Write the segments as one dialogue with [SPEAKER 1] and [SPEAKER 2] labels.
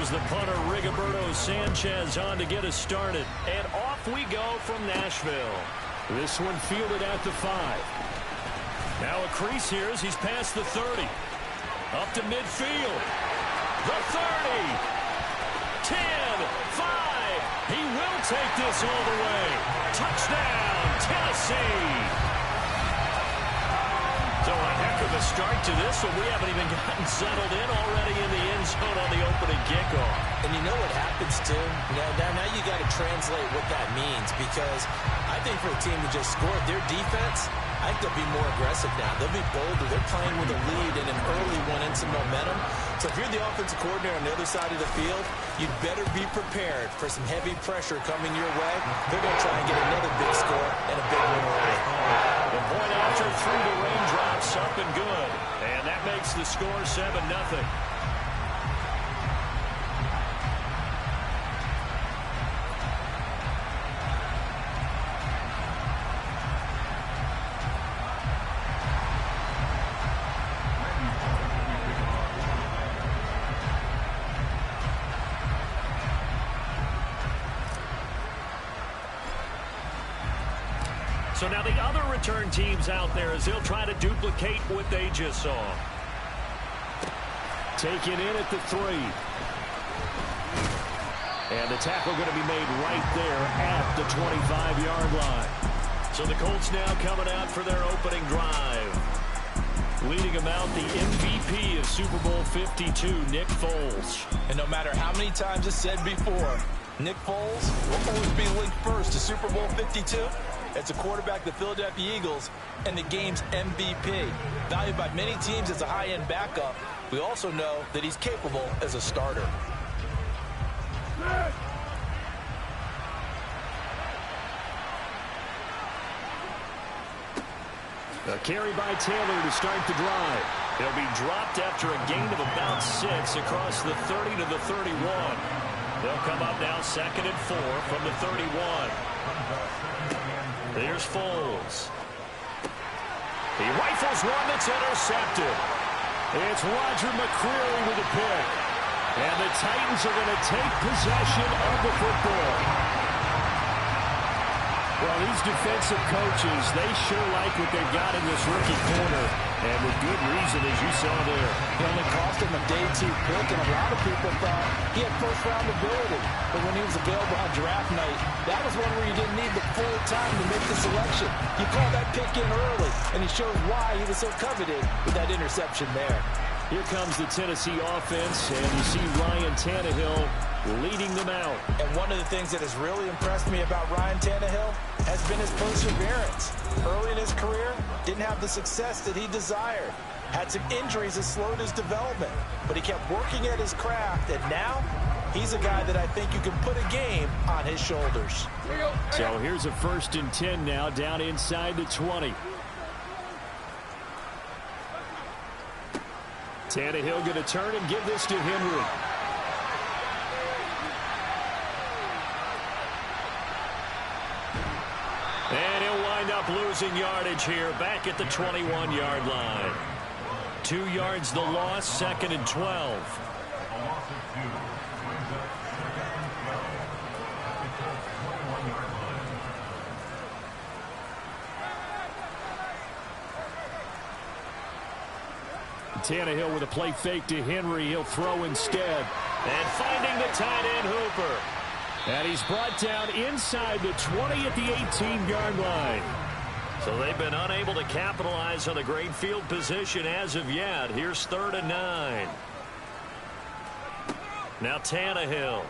[SPEAKER 1] Here's the punter, Rigoberto Sanchez, on to get us started. And off we go from Nashville. This one fielded at the 5. Now a crease here as he's past the 30. Up to midfield. The 30. 10, 5. He will take this all the way. Touchdown, Tennessee. So a heck of a start to this one. We haven't even gotten settled in already in the end zone on the opening kickoff.
[SPEAKER 2] And you know what happens, too? Now you got to translate what that means, because I think for a team to just score their defense, I think they'll be more aggressive now. They'll be bolder. They're playing with a lead and an early one and some momentum. So if you're the offensive coordinator on the other side of the field, you'd better be prepared for some heavy pressure coming your way. They're going to try and get another big score and a big win early.
[SPEAKER 1] The point after through the raindrops, up and good. And that makes the score 7-0. So now the other return teams out there as they'll try to duplicate what they just saw. Taken in at the 3. And the tackle going to be made right there at the 25-yard line. So the Colts now coming out for their opening drive. Leading them out, the MVP of Super Bowl 52, Nick Foles.
[SPEAKER 2] And no matter how many times it's said before, Nick Foles will always be linked first to Super Bowl 52. As a quarterback of the Philadelphia Eagles and the game's MVP. Valued by many teams as a high-end backup, we also know that he's capable as a starter.
[SPEAKER 1] A carry by Taylor to start the drive. He'll be dropped after a gain of about 6 across the 30 to the 31. They'll come up now 2nd and 4 from the 31. There's Foles. He rifles one that's intercepted. It's Roger McCreary with a pick. And the Titans are going to take possession of the football. Well, these defensive coaches, they sure like what they've got in this rookie corner. And with good reason, as you saw there.
[SPEAKER 2] It only cost him a day 2 pick, and a lot of people thought he had first-round ability. But when he was available on draft night, that was one where you didn't need the full time to make the selection. You called that pick in early, and he shows why he was so coveted with that interception there.
[SPEAKER 1] Here comes the Tennessee offense, and you see Ryan Tannehill leading them out.
[SPEAKER 2] And one of the things that has really impressed me about Ryan Tannehill has been his perseverance. Early in his career, didn't have the success that he desired. Had some injuries that slowed his development, but he kept working at his craft, and now he's a guy that I think you can put a game on his shoulders.
[SPEAKER 1] So here's a 1st and 10 now, down inside the 20. Tannehill going to turn and give this to Henry. And he'll wind up losing yardage here, back at the 21-yard line. 2 yards the loss, 2nd and 12. Tannehill with a play fake to Henry. He'll throw instead. And finding the tight end Hooper. And he's brought down inside the 20 at the 18-yard line. So they've been unable to capitalize on the great field position as of yet. Here's 3rd and 9. Now Tannehill.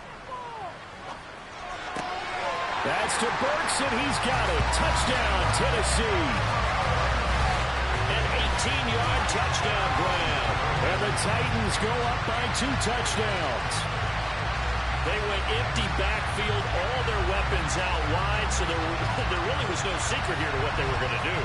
[SPEAKER 1] That's to Burks, and he's got it. Touchdown, Tennessee. An 18-yard touchdown grab. And the Titans go up by 2 touchdowns. They went empty backfield, all their weapons out wide, so there really was no secret here to what they were going to do.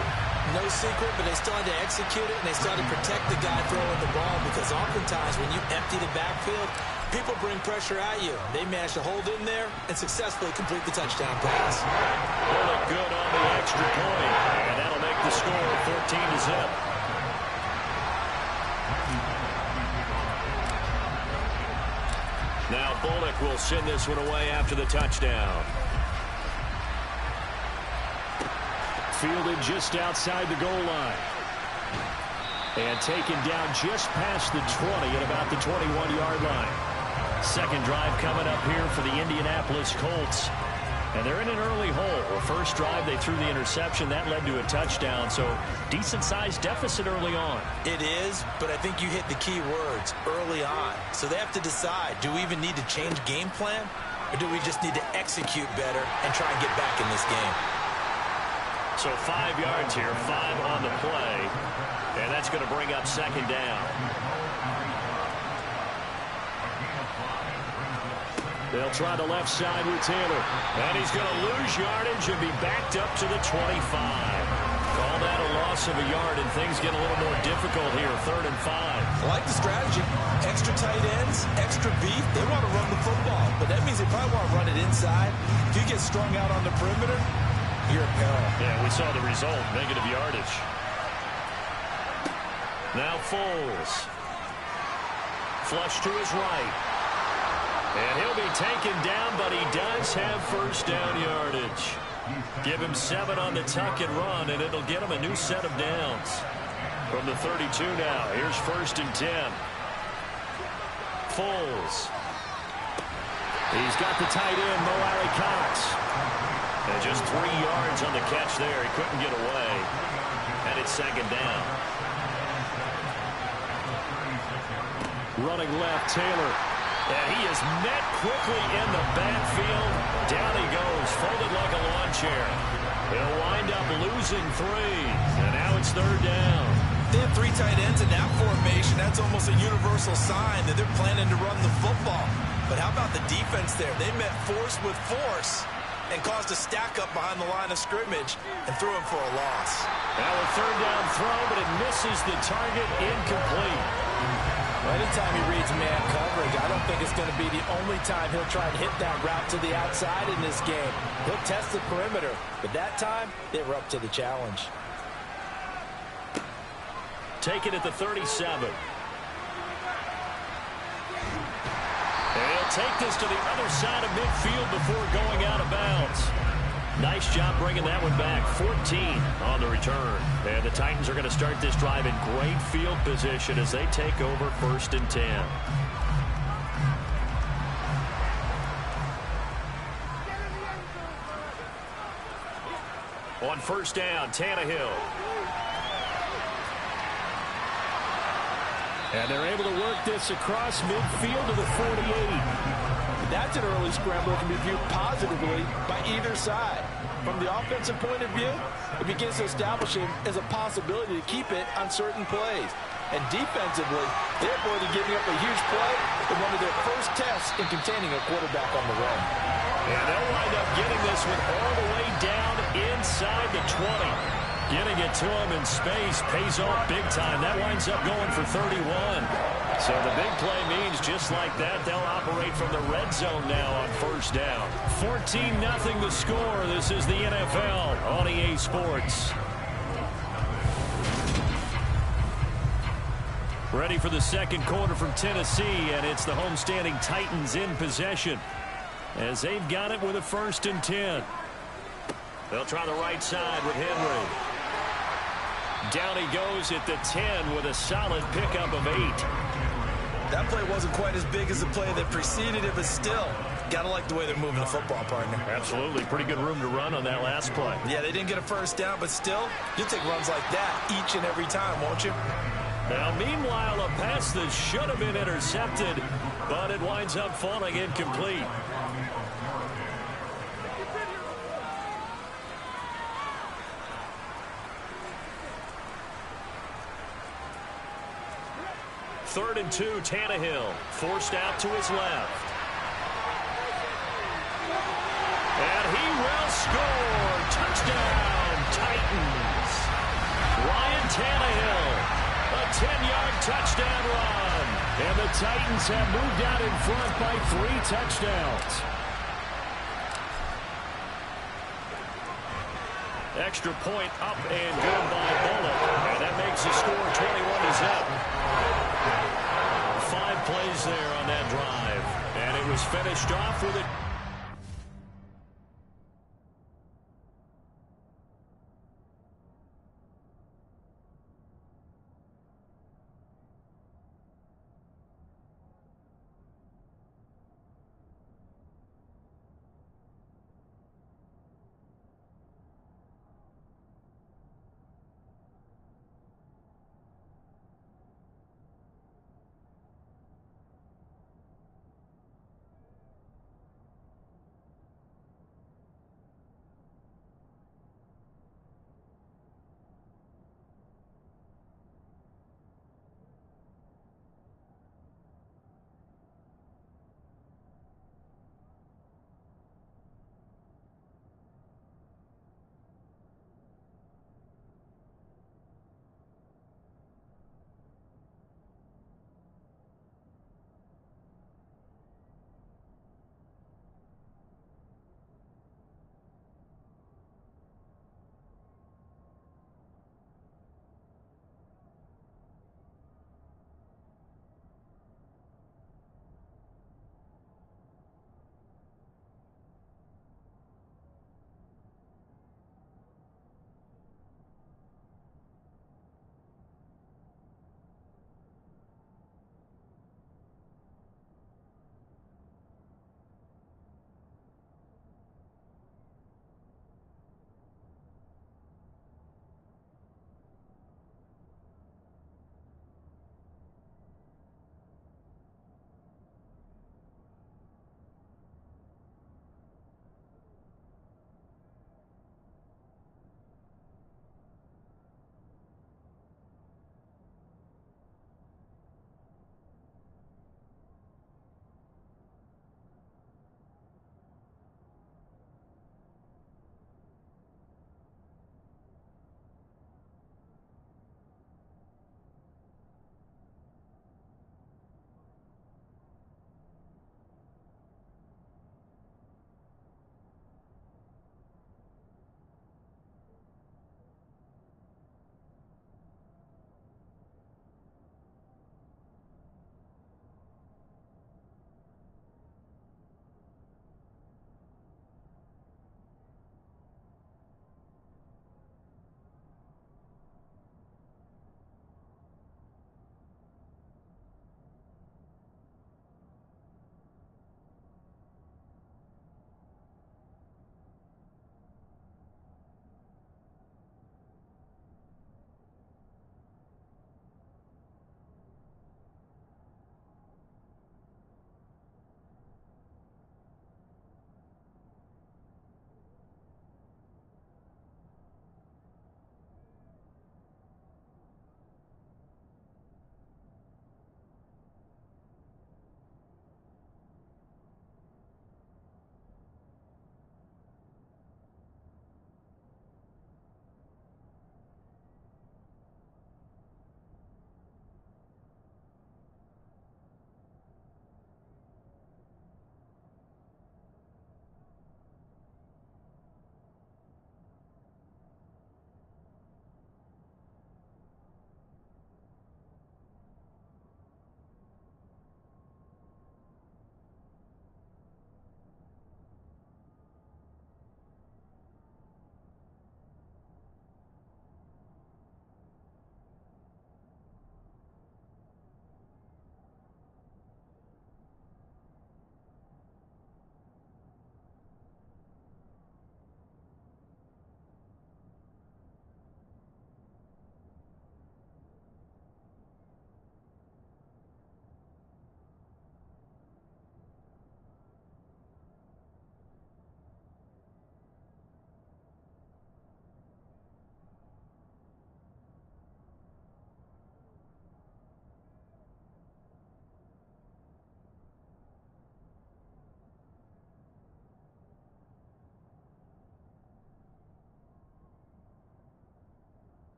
[SPEAKER 2] No secret, but they started to execute it, and they started to protect the guy throwing the ball, because oftentimes when you empty the backfield, people bring pressure at you. They managed to hold in there and successfully complete the touchdown pass.
[SPEAKER 1] They look good on the extra point, and that'll make the score 14-0. Now Bullock will send this one away after the touchdown. Fielded just outside the goal line. And taken down just past the 20 at about the 21-yard line. Second drive coming up here for the Indianapolis Colts. And they're in an early hole. The first drive, they threw the interception. That led to a touchdown. So decent-sized deficit early on.
[SPEAKER 2] It is, but I think you hit the key words, early on. So they have to decide, do we even need to change game plan? Or do we just need to execute better and try and get back in this game?
[SPEAKER 1] So 5 yards here, 5 on the play. And that's going to bring up second down. They'll try the left side with Taylor. And he's going to lose yardage and be backed up to the 25. Call that a loss of a yard, and things get a little more difficult here, 3rd and 5.
[SPEAKER 2] I like the strategy. Extra tight ends, extra beef. They want to run the football, but that means they probably want to run it inside. If you get strung out on the perimeter, you're in peril.
[SPEAKER 1] Yeah, we saw the result, negative yardage. Now Foles. Flush to his right. And he'll be taken down, but he does have first down yardage. Give him 7 on the tuck and run, and it'll get him a new set of downs. From the 32 now, here's 1st and 10. Foles. He's got the tight end, Mo Alley-Cox. And just 3 yards on the catch there. He couldn't get away. And it's second down. Running left, Taylor. And he is met quickly in the backfield. Down he goes, folded like a lawn chair. He'll wind up losing 3. And now it's 3rd down.
[SPEAKER 2] They have 3 tight ends in that formation. That's almost a universal sign that they're planning to run the football. But how about the defense there? They met force with force and caused a stack up behind the line of scrimmage and threw him for a loss.
[SPEAKER 1] Now a 3rd down throw, but it misses the target, incomplete.
[SPEAKER 3] Anytime he reads man coverage, I don't think it's going to be the only time he'll try and hit that route to the outside in this game. He'll test the perimeter, but that time, they were up to the challenge.
[SPEAKER 1] Take it at the 37. And he'll take this to the other side of midfield before going out of bounds. Nice job bringing that one back. 14 on the return. And the Titans are going to start this drive in great field position as they take over 1st and 10. On 1st down, Tannehill. And they're able to work this across midfield to the 48.
[SPEAKER 3] That's an early scramble that can be viewed positively by either side. From the offensive point of view, it begins to establish him as a possibility to keep it on certain plays. And defensively, they're avoiding giving up a huge play in one of their first tests in containing a quarterback on the run.
[SPEAKER 1] And they'll wind up getting this one all the way down inside the 20. Getting it to him in space pays off big time. That winds up going for 31. So the big play means just like that, they'll operate from the red zone now on 1st down. 14-0 the score. This is the NFL on EA Sports. Ready for the second quarter from Tennessee, and it's the homestanding Titans in possession as they've got it with a 1st and 10. They'll try the right side with Henry. Down he goes at the 10 with a solid pickup of 8.
[SPEAKER 2] That play wasn't quite as big as the play that preceded it, but still, got to like the way they're moving the football, partner.
[SPEAKER 1] Absolutely. Pretty good room to run on that last play.
[SPEAKER 2] Yeah, they didn't get a 1st down, but still, you'll take runs like that each and every time, won't you?
[SPEAKER 1] Now, meanwhile, a pass that should have been intercepted, but it winds up falling incomplete. Third and 2, Tannehill forced out to his left. And he will score. Touchdown, Titans. Ryan Tannehill, a 10-yard touchdown run. And the Titans have moved out in front by 3 touchdowns. Extra point up and good by Bullock. And that makes the score 21-0. 5 plays there on that drive. And it was is finished off with it.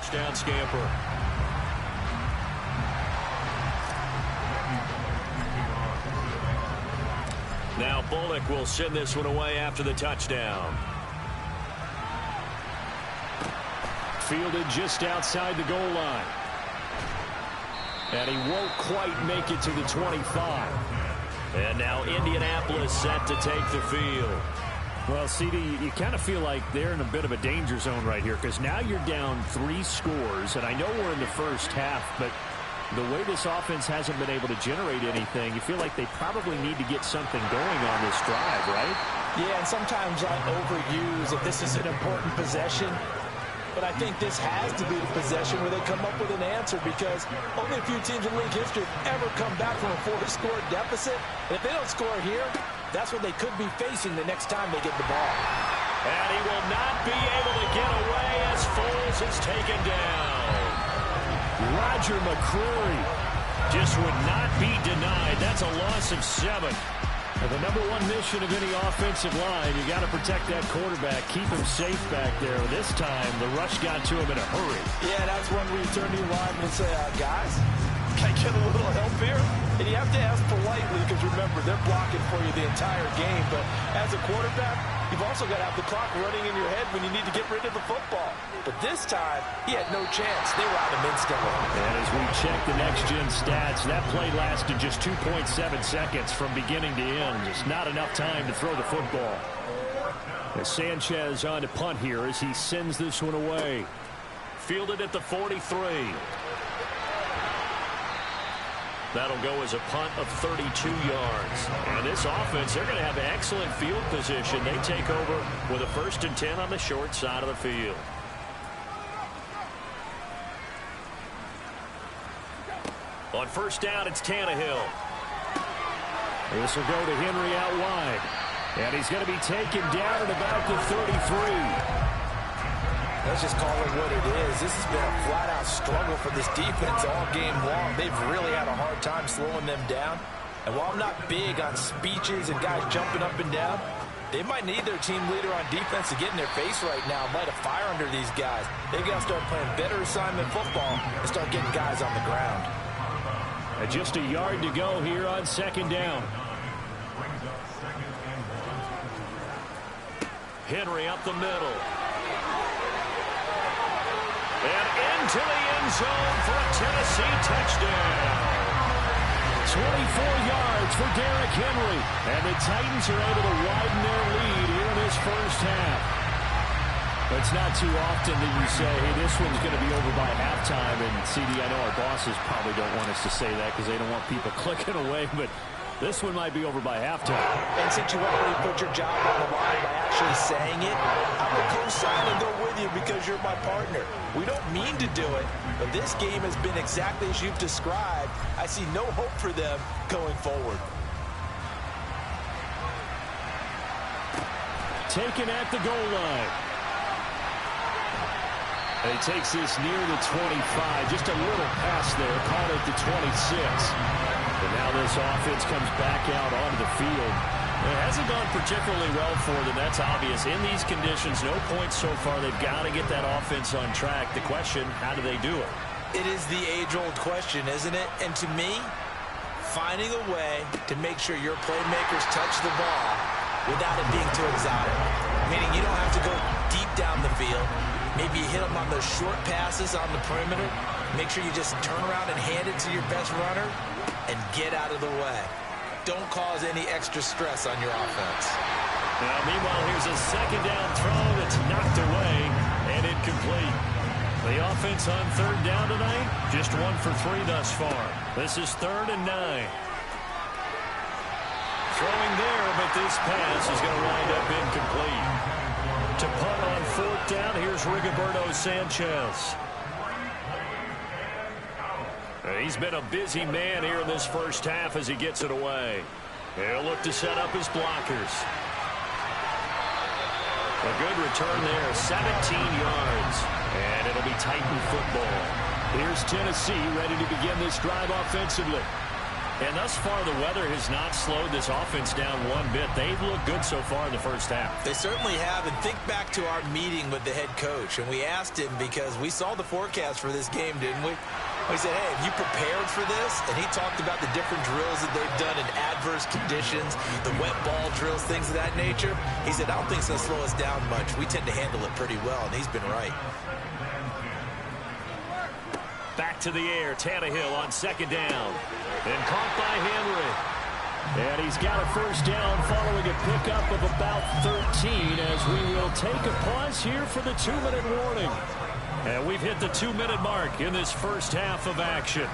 [SPEAKER 1] touchdown scamper. Now Bullock will send this one away after the touchdown. Fielded just outside the goal line. And he won't quite make it to the 25. And now Indianapolis set to take the field.
[SPEAKER 4] Well, CD, you kind of feel like they're in a bit of a danger zone right here because now you're down 3 scores. And I know we're in the first half, but the way this offense hasn't been able to generate anything, you feel like they probably need to get something going on this drive, right?
[SPEAKER 3] Yeah, and sometimes I overuse if this is an important possession. But I think this has to be the possession where they come up with an answer because only a few teams in league history have ever come back from a 4-score deficit. And if they don't score here, that's what they could be facing the next time they get the ball.
[SPEAKER 1] And he will not be able to get away as Foles is taken down. Roger McCreary just would not be denied. That's a loss of 7.
[SPEAKER 4] And the number one mission of any offensive line, you got to protect that quarterback, keep him safe back there. This time, the rush got to him in a hurry.
[SPEAKER 3] Yeah, that's when we turn to your lineman and say, guys, can I get a little help here? And you have to ask politely because, remember, they're blocking for you the entire game. But as a quarterback, you've also got to have the clock running in your head when you need to get rid of the football. But this time, he had no chance. They were out of instantly.
[SPEAKER 4] And as we check the next-gen stats, that play lasted just 2.7 seconds from beginning to end. Just not enough time to throw the football. As Sanchez on to punt here as he sends this one away.
[SPEAKER 1] Fielded at the 43. That'll go as a punt of 32 yards. And this offense, they're going to have excellent field position. They take over with a 1st and 10 on the short side of the field. On 1st down, it's Tannehill.
[SPEAKER 4] This will go to Henry out wide. And he's going to be taken down at about the 33.
[SPEAKER 3] Let's just call it what it is. This has been a flat-out struggle for this defense all game long. They've really had a hard time slowing them down. And while I'm not big on speeches and guys jumping up and down, they might need their team leader on defense to get in their face right now and light a fire under these guys. They've got to start playing better assignment football and start getting guys on the ground.
[SPEAKER 4] And just a yard to go here on 2nd down.
[SPEAKER 1] Henry up the middle. And into the end zone for a Tennessee touchdown.
[SPEAKER 4] 24 yards for Derrick Henry. And the Titans are able to widen their lead here in this first half. It's not too often that you say, hey, this one's going to be over by halftime. And, CD, I know our bosses probably don't want us to say that because they don't want people clicking away. But this one might be over by halftime.
[SPEAKER 3] And since you already put your job on the line by actually saying it, I'm going to co-sign and go with you because you're my partner. We don't mean to do it, but this game has been exactly as you've described. I see no hope for them going forward.
[SPEAKER 4] Taken at the goal line. And he takes this near the 25. Just a little pass there. Caught at the 26. And now this offense comes back out onto the field.
[SPEAKER 1] It hasn't gone particularly well for them. That's obvious. In these conditions, no points so far. They've got to get that offense on track. The question, how do they do it?
[SPEAKER 3] It is the age-old question, isn't it? And to me, finding a way to make sure your playmakers touch the ball without it being too exotic. Meaning you don't have to go deep down the field. Maybe you hit them on those short passes on the perimeter. Make sure you just turn around and hand it to your best runner and get out of the way. Don't cause any extra stress on your offense.
[SPEAKER 1] Now, meanwhile, here's a 2nd down throw that's knocked away and incomplete. The offense on 3rd down tonight, just 1 for 3 thus far. This is 3rd and 9. Throwing there, but this pass is going to wind up incomplete. To punt on 4th down, here's Rigoberto Sanchez. He's been a busy man here in this first half as he gets it away. He'll look to set up his blockers. A good return there, 17 yards. And it'll be Titan football.
[SPEAKER 4] Here's Tennessee ready to begin this drive offensively.
[SPEAKER 1] And thus far, the weather has not slowed this offense down one bit. They've looked good so far in the first half.
[SPEAKER 2] They certainly have. And think back to our meeting with the head coach. And we asked him because we saw the forecast for this game, didn't we? We said, hey, have you prepared for this? And he talked about the different drills that they've done in adverse conditions, the wet ball drills, things of that nature. He said, I don't think it's going to slow us down much. We tend to handle it pretty well, and he's been right.
[SPEAKER 1] Back to the air, Tannehill on second down. And caught by Henry. And he's got a first down following a pickup of about 13 as we will take a pause here for the 2-minute warning. And we've hit the 2-minute mark in this first half of action.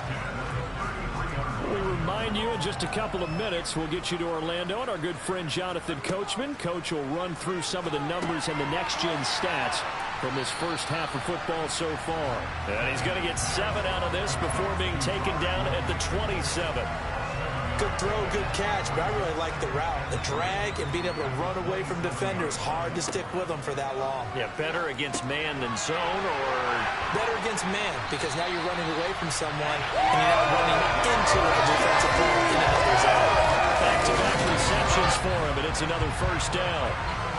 [SPEAKER 1] We remind you in just a couple of minutes, we'll get you to Orlando and our good friend Jonathan Coachman. Coach will run through some of the numbers and the next-gen stats from this first half of football so far. And he's going to get 7 out of this before being taken down at the 27.
[SPEAKER 2] Good throw, good catch, but I really like the route. The drag and being able to run away from defenders, hard to stick with them for that long.
[SPEAKER 1] Yeah, better against man than zone, or
[SPEAKER 2] better against man, because now you're running away from someone and you're not running into a defensive player in another zone.
[SPEAKER 1] Back-to-back receptions for him, and it's another first down.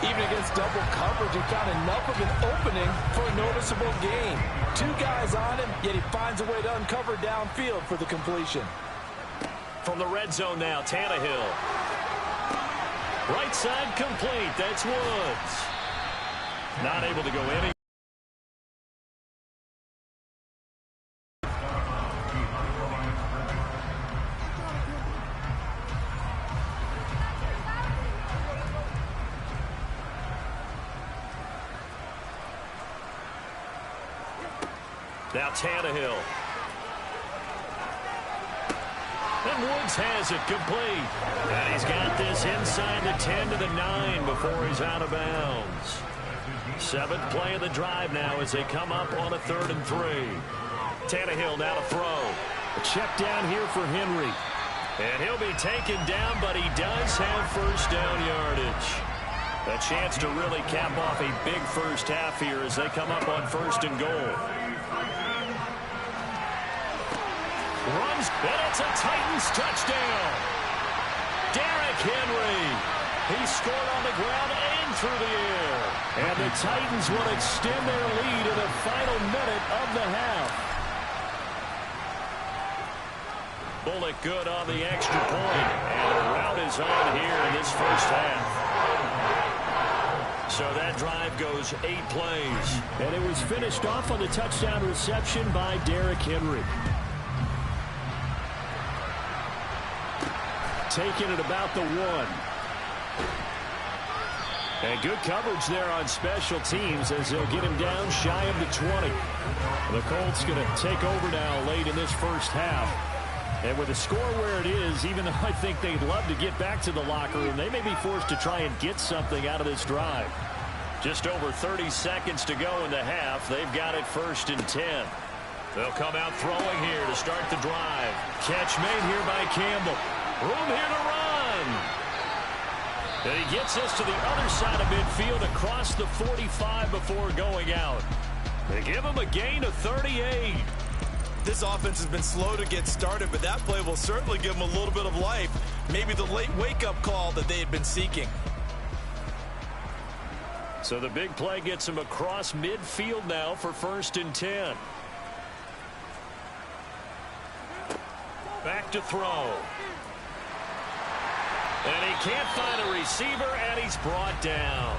[SPEAKER 3] Even against double coverage, he found enough of an opening for a noticeable gain. 2 guys on him, yet he finds a way to uncover downfield for the completion.
[SPEAKER 1] From the red zone now, Tannehill. Right side complete. That's Woods. Not able to go any. Now Tannehill. And Woods has it complete. And he's got this inside the 10 to the 9 before he's out of bounds. 7th play of the drive now as they come up on a 3rd and 3. Tannehill now to throw. A check down here for Henry. And he'll be taken down, but he does have first down yardage. A chance to really cap off a big first half here as they come up on 1st and goal. Runs, and it's a Titans touchdown. Derrick Henry. He scored on the ground and through the air. And the Titans will extend their lead in the final minute of the half. Bullock good on the extra point. And the route is on here in this first half. So that drive goes 8 plays.
[SPEAKER 4] And it was finished off on the touchdown reception by Derrick Henry. Taking it about the 1. And good coverage there on special teams as they'll get him down shy of the 20. The Colts going to take over now late in this first half. And with the score where it is, even though I think they'd love to get back to the locker room, they may be forced to try and get something out of this drive.
[SPEAKER 1] Just over 30 seconds to go in the half. They've got it 1st and 10. They'll come out throwing here to start the drive. Catch made here by Campbell. Room here to run. And he gets us to the other side of midfield across the 45 before going out. They give him a gain of 38.
[SPEAKER 2] This offense has been slow to get started, but that play will certainly give them a little bit of life. Maybe the late wake-up call that they had been seeking.
[SPEAKER 1] So the big play gets him across midfield now for 1st and 10. Back to throw. And he can't find a receiver, and he's brought down.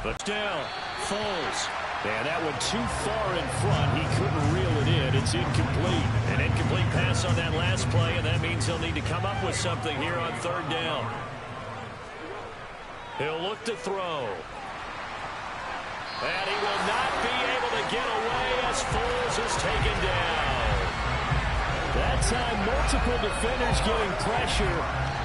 [SPEAKER 1] But down, Foles. And that one too far in front. He couldn't reel it in. It's incomplete. An incomplete pass on that last play, and that means he'll need to come up with something here on 3rd down. He'll look to throw. And he will not be able to get away as Foles is taken down.
[SPEAKER 4] That time, multiple defenders getting pressure,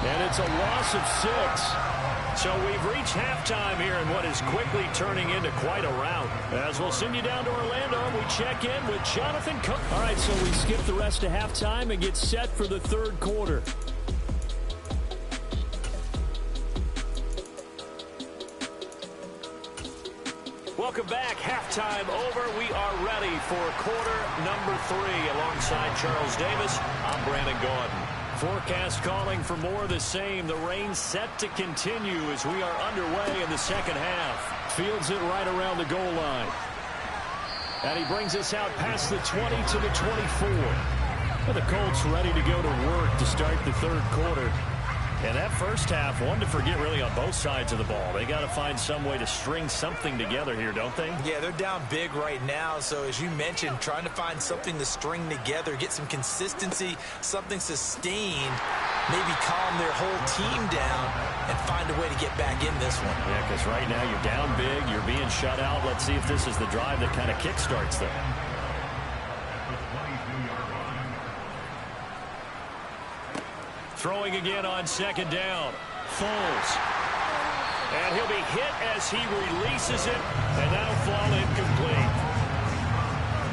[SPEAKER 4] and it's a loss of 6.
[SPEAKER 1] So we've reached halftime here in what is quickly turning into quite a rout. As we'll send you down to Orlando, we check in with Jonathan Cook.
[SPEAKER 4] All right, so we skip the rest of halftime and get set for the 3rd quarter.
[SPEAKER 1] Welcome back. Halftime over. We are ready for quarter number 3. Alongside Charles Davis, I'm Brandon Gaudin. Forecast calling for more of the same. The rain set to continue as we are underway in the second half. Fields it right around the goal line. And he brings us out past the 20 to the 24. And the Colts ready to go to work to start the third quarter. And that first half, one to forget really on both sides of the ball. They got to find some way to string something together here, don't they?
[SPEAKER 2] Yeah, they're down big right now. So as you mentioned, trying to find something to string together, get some consistency, something sustained, maybe calm their whole team down and find a way to get back in this one.
[SPEAKER 1] Yeah, because right now you're down big, you're being shut out. Let's see if this is the drive that kind of kickstarts them. Throwing again on second down. Foles. And he'll be hit as he releases it, and that'll fall incomplete.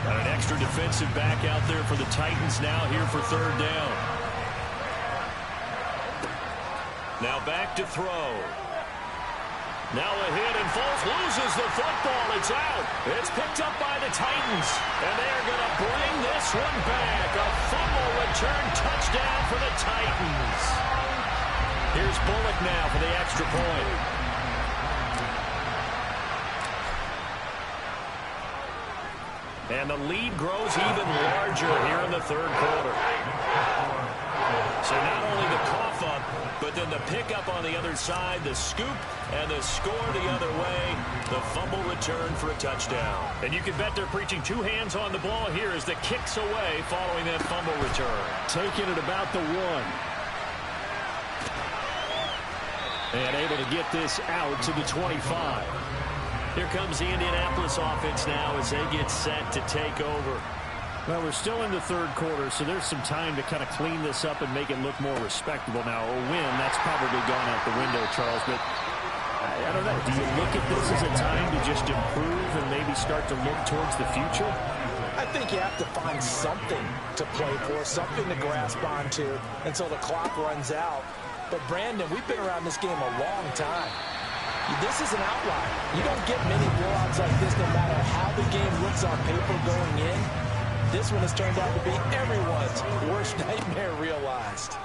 [SPEAKER 1] And an extra defensive back out there for the Titans now here for third down. Now back to throw. Now a hit, and Foles loses the football. It's out. It's picked up by the Titans. And they're going to bring this one back. A fumble return touchdown for the Titans. Here's Bullock now for the extra point. And the lead grows even larger here in the third quarter. So not only the cough up, but then the pickup on the other side, the scoop, and the score the other way, the fumble return for a touchdown. And you can bet they're preaching two hands on the ball here as the kicks away following that fumble return. Taking it about the 1. And able to get this out to the 25. Here comes the Indianapolis offense now as they get set to take over. Well, we're still in the third quarter, so there's some time to kind of clean this up and make it look more respectable. Now, a win, that's probably gone out the window, Charles, but I don't know. Do you look at this as a time to just improve and maybe start to look towards the future?
[SPEAKER 3] I think you have to find something to play for, something to grasp onto until the clock runs out. But, Brandon, we've been around this game a long time. This is an outlier. You don't get many blowouts like this no matter how the game looks on paper going in. This one has turned out to be everyone's worst nightmare realized.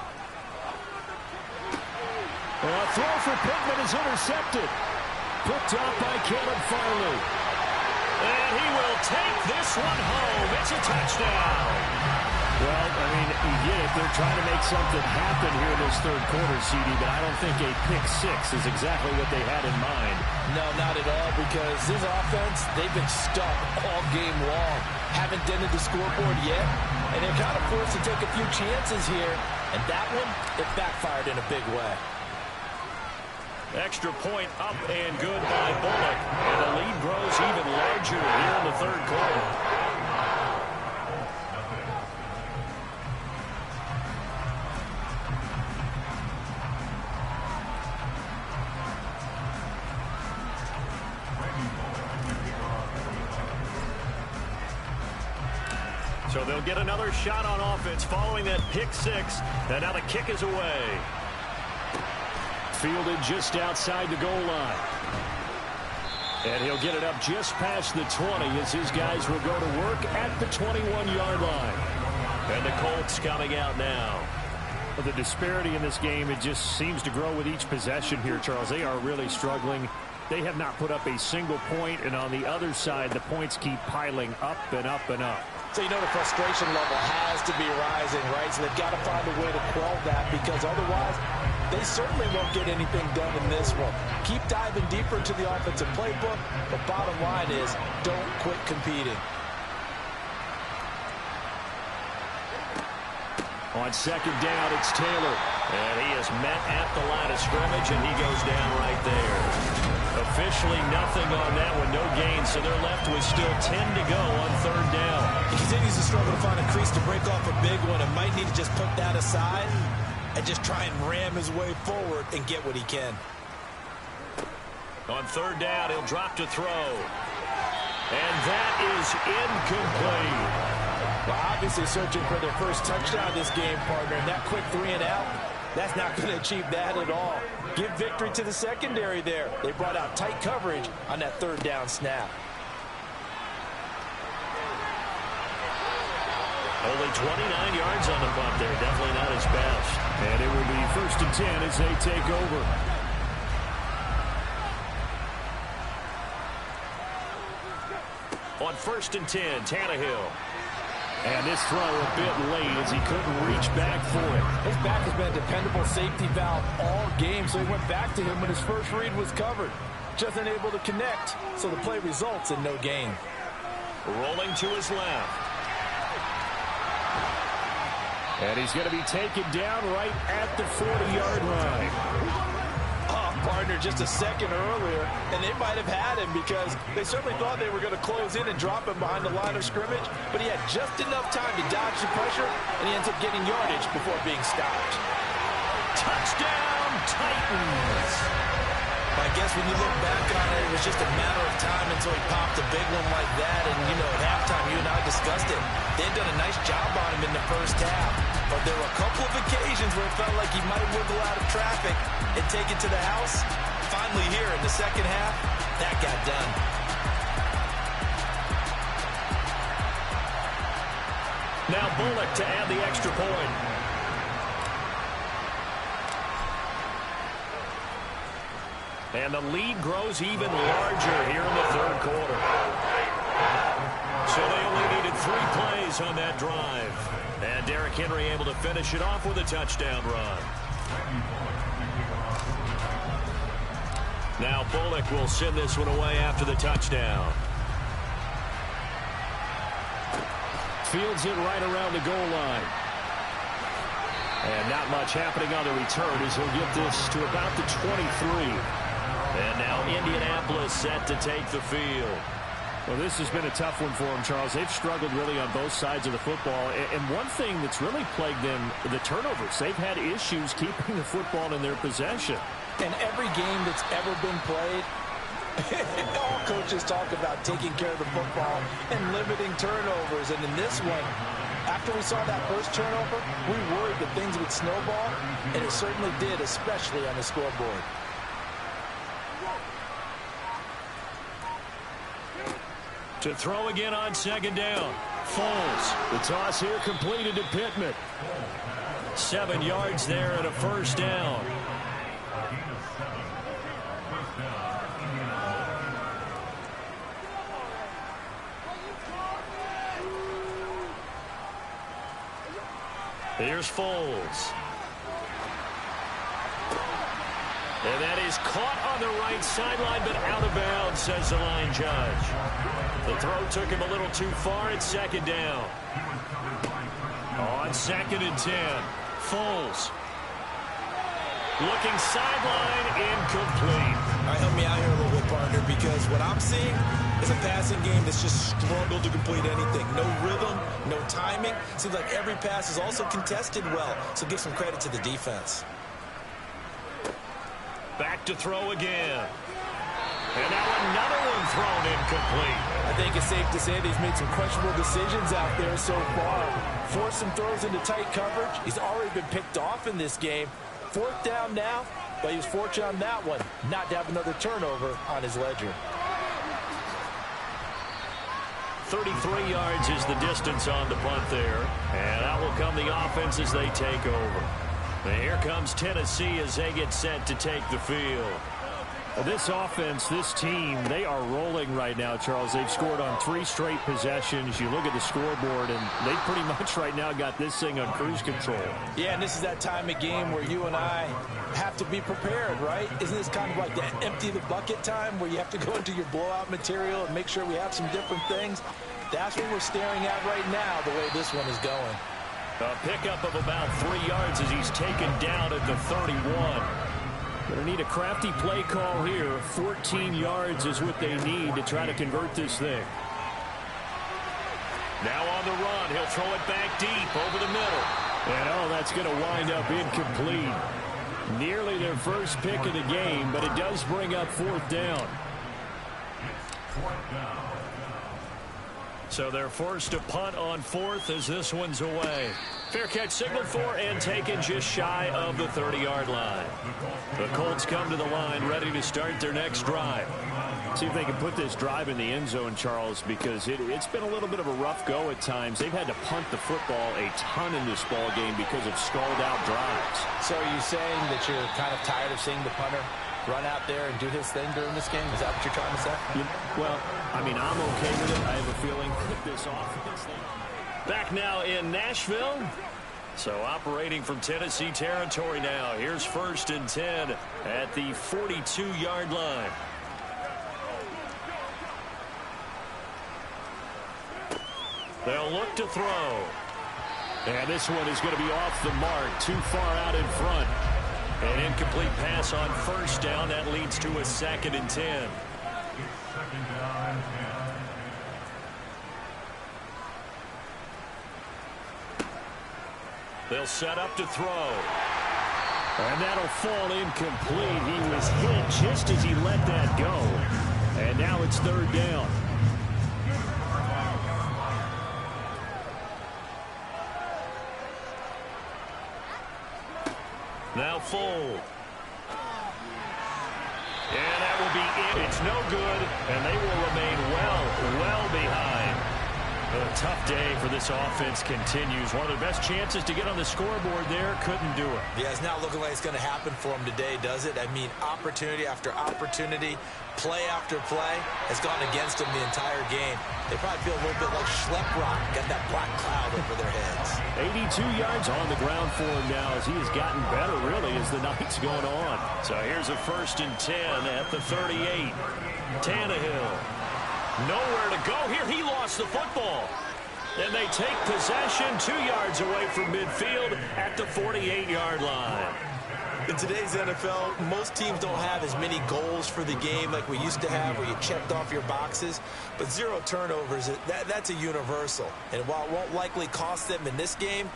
[SPEAKER 4] Well, a throw for Pittman is intercepted. Picked up by Caleb Farley.
[SPEAKER 1] And he will take this one home. It's a touchdown.
[SPEAKER 4] Well, I mean, you get it. They're trying to make something happen here in this third quarter, CD, but I don't think a pick six is exactly what they had in mind.
[SPEAKER 3] No, not at all, because this offense, they've been stuck all game long. Haven't dented the scoreboard yet, and they're kind of forced to take a few chances here, and that one, it backfired in a big way.
[SPEAKER 1] Extra point up and good by Bullock, and the lead grows even larger here in the third quarter. So they'll get another shot on offense following that pick six. And now the kick is away.
[SPEAKER 4] Fielded just outside the goal line.
[SPEAKER 1] And he'll get it up just past the 20 as his guys will go to work at the 21-yard line. And the Colts coming out now.
[SPEAKER 4] Well, the disparity in this game, it just seems to grow with each possession here, Charles. They are really struggling. They have not put up a single point, and on the other side, the points keep piling up and up and up.
[SPEAKER 3] So you know the frustration level has to be rising, right? So they've got to find a way to quell that, because otherwise they certainly won't get anything done in this one. Keep diving deeper into the offensive playbook. The bottom line is don't quit competing.
[SPEAKER 1] On second down, it's Taylor. And he is met at the line of scrimmage, and he goes down right there. Officially nothing on that one, no gain, so they're left with still 10 to go on third down.
[SPEAKER 2] He continues to struggle to find a crease to break off a big one and might need to just put that aside and just try and ram his way forward and get what he can.
[SPEAKER 1] On third down, he'll drop to throw. And that is incomplete.
[SPEAKER 3] Well, obviously searching for their first touchdown this game, partner, and that quick 3 and out, that's not going to achieve that at all. Give victory to the secondary there. They brought out tight coverage on that third down snap.
[SPEAKER 1] Only 29 yards on the punt there. Definitely not his best.
[SPEAKER 4] And it will be 1st and 10 as they take over.
[SPEAKER 1] On 1st and 10, Tannehill.
[SPEAKER 4] And this throw a bit late as he couldn't reach back for it.
[SPEAKER 3] His back has been a dependable safety valve all game, so he went back to him when his first read was covered. Just unable to connect, so the play results in no gain.
[SPEAKER 1] Rolling to his left.
[SPEAKER 4] And he's going to be taken down right at the 40-yard line.
[SPEAKER 3] Partner just a second earlier, and they might have had him because they certainly thought they were going to close in and drop him behind the line of scrimmage, but he had just enough time to dodge the pressure, and he ends up getting yardage before being stopped.
[SPEAKER 1] Touchdown, Titans!
[SPEAKER 2] I guess when you look back on it, it was just a matter of time until he popped a big one like that, and, you know, at halftime, you and I discussed it. They'd done a nice job on him in the first half, but there were a couple of occasions where it felt like he might wiggle out of traffic and take it to the house. Finally here in the second half, that got done.
[SPEAKER 1] Now Bullock to add the extra point. And the lead grows even larger here in the third quarter. So they only needed 3 plays on that drive. And Derrick Henry able to finish it off with a touchdown run. Now Bullock will send this one away after the touchdown.
[SPEAKER 4] Fields it right around the goal line.
[SPEAKER 1] And not much happening on the return as he'll get this to about the 23. And now Indianapolis set to take the field.
[SPEAKER 4] Well, this has been a tough one for them, Charles. They've struggled really on both sides of the football. And one thing that's really plagued them, the turnovers. They've had issues keeping the football in their possession.
[SPEAKER 3] And every game that's ever been played, all coaches talk about taking care of the football and limiting turnovers. And in this one, after we saw that first turnover, we worried that things would snowball, and it certainly did, especially on the scoreboard.
[SPEAKER 1] To throw again on 2nd down. Foles.
[SPEAKER 4] The toss here completed to Pittman.
[SPEAKER 1] 7 yards there and a 1st down. Here's Foles. And that is caught on the right sideline, but out of bounds, says the line judge. The throw took him a little too far at 2nd down. On 2nd and 10, Foles. Looking sideline, incomplete.
[SPEAKER 2] All right, help me out here a little bit, partner, because what I'm seeing is a passing game that's just struggled to complete anything. No rhythm, no timing. Seems like every pass is also contested well, so give some credit to the defense.
[SPEAKER 1] Back to throw again. And now another one thrown incomplete.
[SPEAKER 3] I think it's safe to say that he's made some questionable decisions out there so far. Forced some throws into tight coverage. He's already been picked off in this game. 4th down now, but he was fortunate on that one not to have another turnover on his ledger.
[SPEAKER 1] 33 yards is the distance on the punt there. And out will come the offense as they take over. And here comes Tennessee as they get set to take the field.
[SPEAKER 4] This offense, this team, they are rolling right now, Charles. They've scored on 3 straight possessions. You look at the scoreboard, and they pretty much right now got this thing on cruise control.
[SPEAKER 3] Yeah, and this is that time of game where you and I have to be prepared, right? Isn't this kind of like the empty the bucket time where you have to go into your blowout material and make sure we have some different things? That's what we're staring at right now, the way this one is going.
[SPEAKER 1] A pickup of about 3 yards as he's taken down at the 31.
[SPEAKER 4] Going to need a crafty play call here. 14 yards is what they need to try to convert this thing.
[SPEAKER 1] Now on the run, he'll throw it back deep over the middle.
[SPEAKER 4] And that's going to wind up incomplete. Nearly their first pick of the game, but it does bring up 4th down.
[SPEAKER 1] So they're forced to punt on 4th as this one's away. Fair catch signaled for and taken just shy of the 30-yard line. The Colts come to the line ready to start their next drive.
[SPEAKER 4] See if they can put this drive in the end zone, Charles, because it's been a little bit of a rough go at times. They've had to punt the football a ton in this ball game because of stalled-out drives.
[SPEAKER 3] So are you saying that you're kind of tired of seeing the punter run out there and do his thing during this game? Is that what you're trying to say?
[SPEAKER 4] Well, I mean, I'm okay with it. I have a feeling that this offense...
[SPEAKER 1] Back now in Nashville. So operating from Tennessee territory now. Here's 1st and 10 at the 42-yard line. They'll look to throw.
[SPEAKER 4] And this one is going to be off the mark, too far out in front.
[SPEAKER 1] An incomplete pass on 1st down. That leads to a 2nd and 10. They'll set up to throw.
[SPEAKER 4] And that'll fall incomplete. He was hit just as he let that go. And now it's 3rd down.
[SPEAKER 1] Now fold. And that will be it. It's no good, and they will remain well behind. A tough day for this offense continues. One of the best chances to get on the scoreboard there, couldn't do it.
[SPEAKER 2] Yeah, it's not looking like it's going to happen for them today, does it? I mean, opportunity after opportunity, play after play has gone against them the entire game. They probably feel a little bit like Schlepp Rock, got that black cloud over their heads.
[SPEAKER 4] 82 yards on the ground for him now as he has gotten better, really, as the night's going on.
[SPEAKER 1] So here's a 1st and 10 at the 38. Tannehill. Nowhere to go here. He lost the football. And they take possession 2 yards away from midfield at the 48-yard line.
[SPEAKER 2] In today's NFL, most teams don't have as many goals for the game like we used to have where you checked off your boxes. But 0 turnovers, that's a universal. And while it won't likely cost them in this game,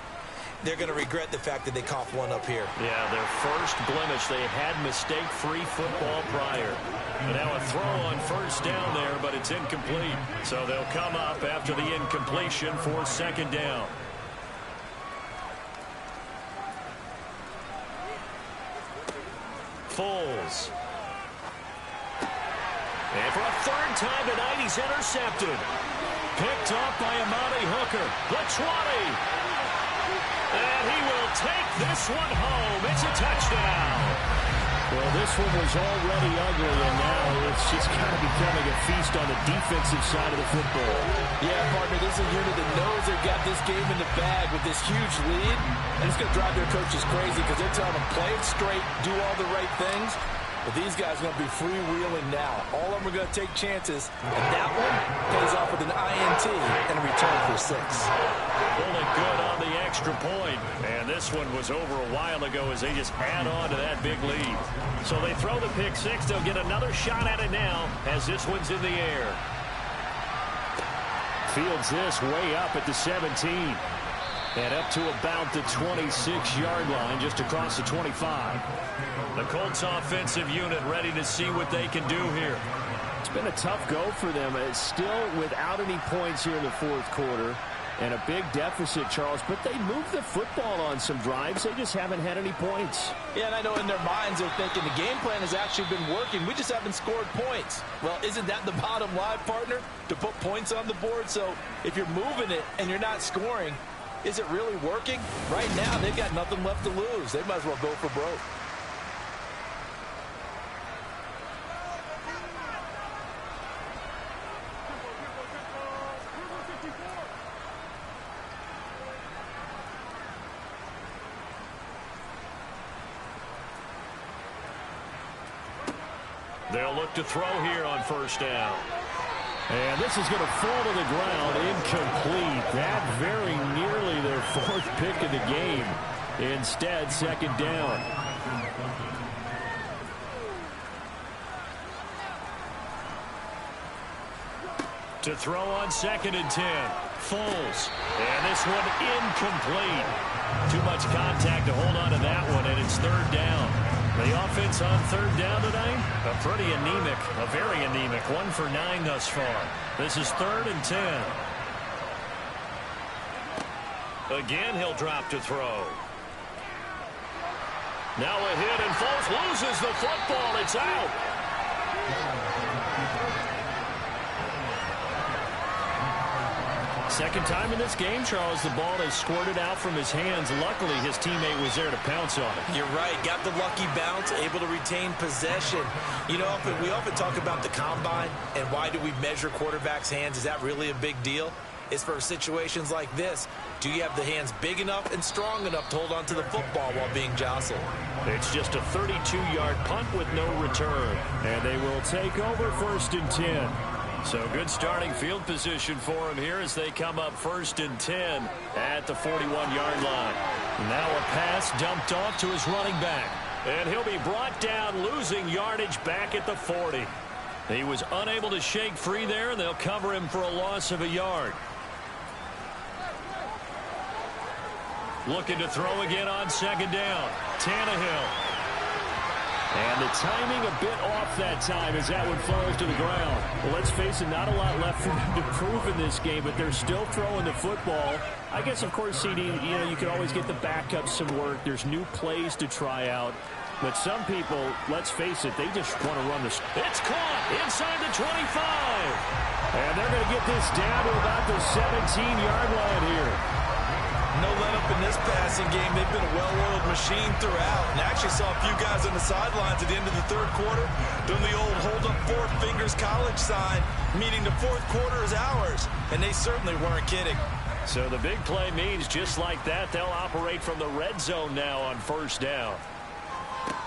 [SPEAKER 2] they're going to regret the fact that they coughed one up here.
[SPEAKER 1] Yeah, their first blemish. They had mistake-free football prior. And now a throw on 1st down there, but it's incomplete. So they'll come up after the incompletion for 2nd down. Foles. And for a 3rd time tonight, he's intercepted. Picked off by Amani Hooker. The 20. And he will take this one home. It's a touchdown.
[SPEAKER 4] Well, this one was already ugly, and now it's just kind of becoming a feast on the defensive side of the football.
[SPEAKER 3] Yeah, partner, this is a unit that knows they've got this game in the bag with this huge lead, and it's going to drive their coaches crazy because they're telling them play it straight, do all the right things. But these guys are going to be freewheeling now. All of them are going to take chances, and that one pays off with an INT and a return for 6.
[SPEAKER 1] Pulling good on the extra point. And this one was over a while ago as they just add on to that big lead. So they throw the pick 6. They'll get another shot at it now as this one's in the air.
[SPEAKER 4] Fields this way up at the 17. And up to about the 26-yard line, just across the 25.
[SPEAKER 1] The Colts offensive unit ready to see what they can do here.
[SPEAKER 4] It's been a tough go for them. It's still without any points here in the 4th quarter. And a big deficit, Charles. But they moved the football on some drives. They just haven't had any points.
[SPEAKER 3] Yeah, and I know in their minds they're thinking the game plan has actually been working. We just haven't scored points. Well, isn't that the bottom line, partner? To put points on the board? So if you're moving it and you're not scoring, is it really working? Right now, they've got nothing left to lose. They might as well go for broke.
[SPEAKER 1] They'll look to throw here on 1st down.
[SPEAKER 4] And this is going to fall to the ground, incomplete. That very nearly their 4th pick of the game. Instead, 2nd down.
[SPEAKER 1] To throw on 2nd and 10. Foles. And this one incomplete. Too much contact to hold on to that one, and it's 3rd down. The offense on 3rd down tonight, pretty anemic, very anemic. 1 for 9 thus far. This is 3rd and 10. Again, he'll drop to throw. Now a hit, and Foles loses the football. It's out. Second time in this game, Charles, the ball has squirted out from his hands. Luckily, his teammate was there to pounce on it.
[SPEAKER 2] You're right. Got the lucky bounce, able to retain possession. You know, we often talk about the combine and why do we measure quarterbacks' hands. Is that really a big deal? It's for situations like this. Do you have the hands big enough and strong enough to hold on to the football while being jostled?
[SPEAKER 1] It's just a 32-yard punt with no return. And they will take over 1st and 10. So good starting field position for him here as they come up 1st and 10 at the 41-yard line. Now a pass dumped off to his running back. And he'll be brought down, losing yardage back at the 40. He was unable to shake free there, and they'll cover him for a loss of a yard. Looking to throw again on 2nd down. Tannehill. And the timing a bit off that time as that one falls to the ground. Well, let's face it, not a lot left for them to prove in this game, but they're still throwing the football. I guess, of course, CD, you can always get the backup some work. There's new plays to try out. But some people, let's face it, they just want to run this. It's caught inside the 25. And they're going to get this down to about the 17-yard line here.
[SPEAKER 2] No let-up in this passing game. They've been a well-oiled machine throughout. And actually saw a few guys on the sidelines at the end of the 3rd quarter doing the old hold-up 4 fingers college sign, meaning the 4th quarter is ours. And they certainly weren't kidding.
[SPEAKER 1] So the big play means just like that, they'll operate from the red zone now on 1st down.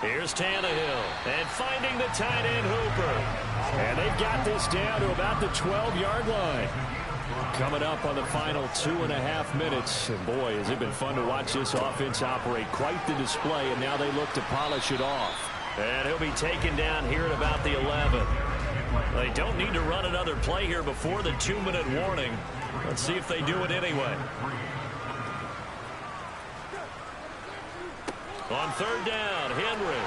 [SPEAKER 1] Here's Tannehill, and finding the tight end Hooper. And they've got this down to about the 12-yard line. Coming up on the final 2.5 minutes. And boy, has it been fun to watch this offense operate. Quite the display, and now they look to polish it off. And he'll be taken down here at about the 11. They don't need to run another play here before the 2-minute warning. Let's see if they do it anyway. On 3rd down, Henry.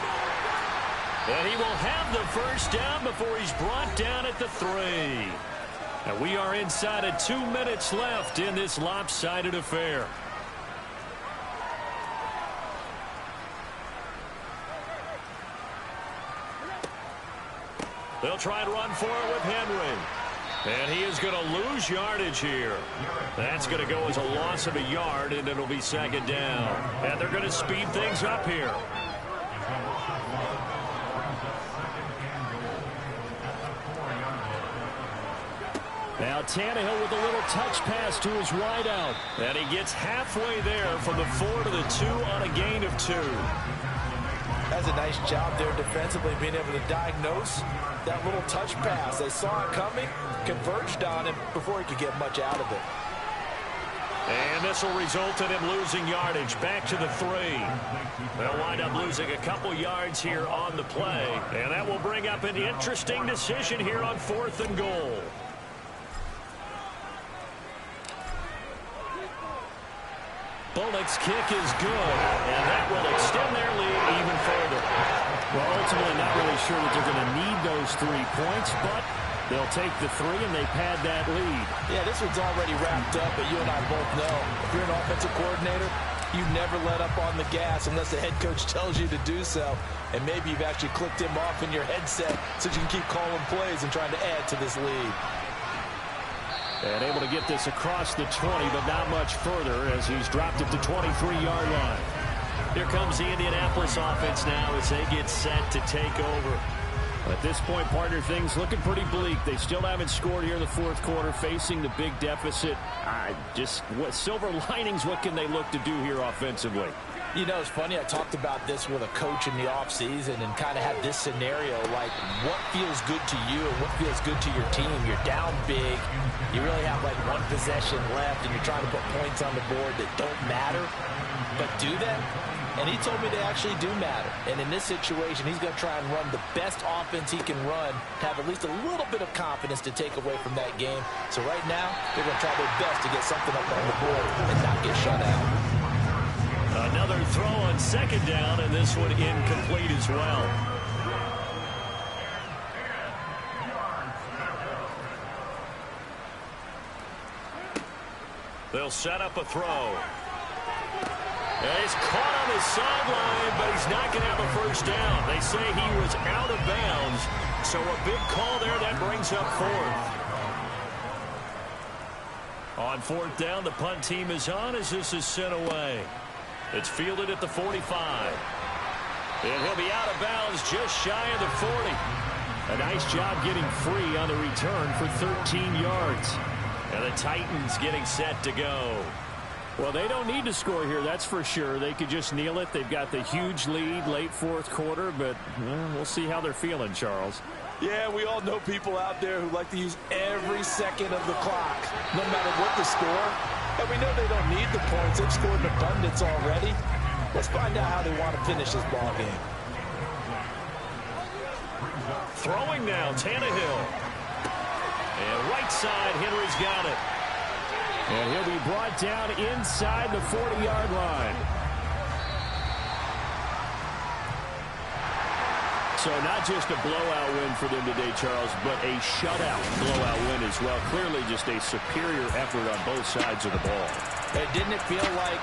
[SPEAKER 1] And he will have the 1st down before he's brought down at the 3. And we are inside of 2 minutes left in this lopsided affair. They'll try and run for it with Henry. And he is going to lose yardage here. That's going to go as a loss of a yard, and it'll be 2nd down. And they're going to speed things up here. Now Tannehill with a little touch pass to his wideout. And he gets halfway there from the 4 to the 2 on a gain of 2.
[SPEAKER 3] That's a nice job there defensively, being able to diagnose that little touch pass. They saw it coming, converged on him before he could get much out of it.
[SPEAKER 1] And this will result in him losing yardage back to the 3. They'll wind up losing a couple yards here on the play. And that will bring up an interesting decision here on 4th and goal. Bullock's kick is good, and that will extend their lead even further. Well, ultimately not really sure that they're going to need those 3 points, but they'll take the 3 and they pad that lead.
[SPEAKER 3] Yeah, this one's already wrapped up, but you and I both know if you're an offensive coordinator, you never let up on the gas unless the head coach tells you to do so. And maybe you've actually clicked him off in your headset so you can keep calling plays and trying to add to this lead.
[SPEAKER 1] And able to get this across the 20, but not much further as he's dropped it to 23-yard line. Here comes the Indianapolis offense now as they get set to take over. At this point, partner, things looking pretty bleak. They still haven't scored here in the 4th quarter, facing the big deficit. What silver linings, what can they look to do here offensively?
[SPEAKER 3] You know, it's funny, I talked about this with a coach in the offseason and kind of had this scenario, like what feels good to you and what feels good to your team. You're down big. You really have like 1 possession left, and you're trying to put points on the board that don't matter. But do that? And he told me they actually do matter. And in this situation, he's going to try and run the best offense he can run to have at least a little bit of confidence to take away from that game. So right now, they're going to try their best to get something up on the board and not get shut out.
[SPEAKER 1] Another throw on 2nd down, and this one incomplete as well. They'll set up a throw. And he's caught on the sideline, but he's not going to have a 1st down. They say he was out of bounds, so a big call there that brings up 4th. On fourth down, the punt team is on as this is sent away. It's fielded at the 45. And he'll be out of bounds just shy of the 40. A nice job getting free on the return for 13 yards. And the Titans getting set to go.
[SPEAKER 4] Well, they don't need to score here, that's for sure. They could just kneel it. They've got the huge lead late fourth quarter, but we'll see how they're feeling, Charles.
[SPEAKER 3] Yeah, we all know people out there who like to use every second of the clock, no matter what the score. And we know they don't need the points. They've scored in abundance already. Let's find out how they want to finish this ball game.
[SPEAKER 1] Throwing now, Tannehill. And right side, Henry's got it.
[SPEAKER 4] And he'll be brought down inside the 40-yard line. So not just a blowout win for them today, Charles, but a shutout blowout win as well. Clearly just a superior effort on both sides of the ball.
[SPEAKER 3] Hey, didn't it feel like